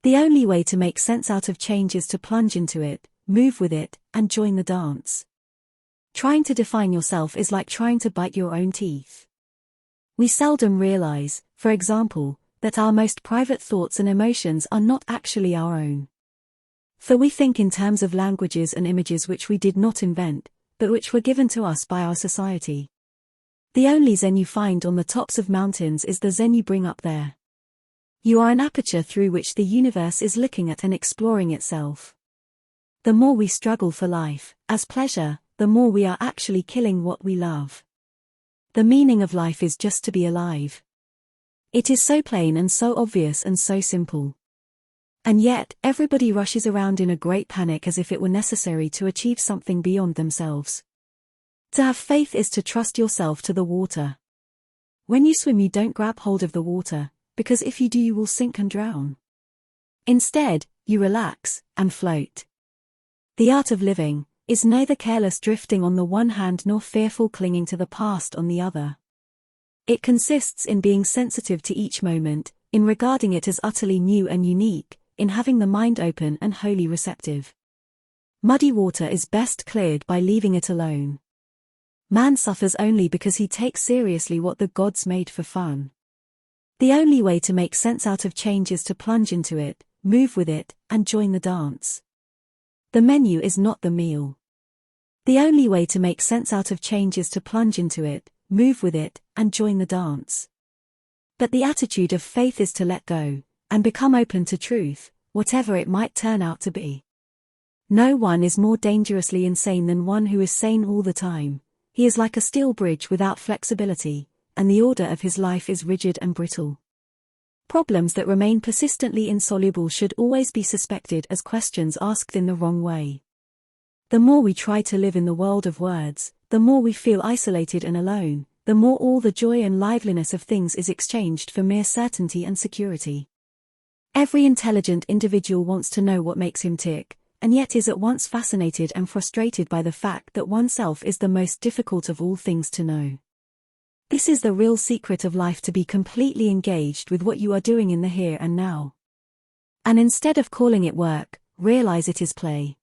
The only way to make sense out of change is to plunge into it, move with it, and join the dance. Trying to define yourself is like trying to bite your own teeth. We seldom realize, for example, that our most private thoughts and emotions are not actually our own. For we think in terms of languages and images which we did not invent, but which were given to us by our society. The only Zen you find on the tops of mountains is the Zen you bring up there. You are an aperture through which the universe is looking at and exploring itself. The more we struggle for life, as pleasure, the more we are actually killing what we love. The meaning of life is just to be alive. It is so plain and so obvious and so simple. And yet, everybody rushes around in a great panic as if it were necessary to achieve something beyond themselves. To have faith is to trust yourself to the water. When you swim, you don't grab hold of the water, because if you do, you will sink and drown. Instead, you relax and float. The art of living is neither careless drifting on the one hand nor fearful clinging to the past on the other. It consists in being sensitive to each moment, in regarding it as utterly new and unique, in having the mind open and wholly receptive. Muddy water is best cleared by leaving it alone. Man suffers only because he takes seriously what the gods made for fun. The only way to make sense out of change is to plunge into it, move with it, and join the dance. The menu is not the meal. The only way to make sense out of change is to plunge into it, move with it, and join the dance. But the attitude of faith is to let go, and become open to truth, whatever it might turn out to be. No one is more dangerously insane than one who is sane all the time. He is like a steel bridge without flexibility, and the order of his life is rigid and brittle. Problems that remain persistently insoluble should always be suspected as questions asked in the wrong way. The more we try to live in the world of words, the more we feel isolated and alone, the more all the joy and liveliness of things is exchanged for mere certainty and security. Every intelligent individual wants to know what makes him tick, and yet is at once fascinated and frustrated by the fact that oneself is the most difficult of all things to know. This is the real secret of life, to be completely engaged with what you are doing in the here and now. And instead of calling it work, realize it is play.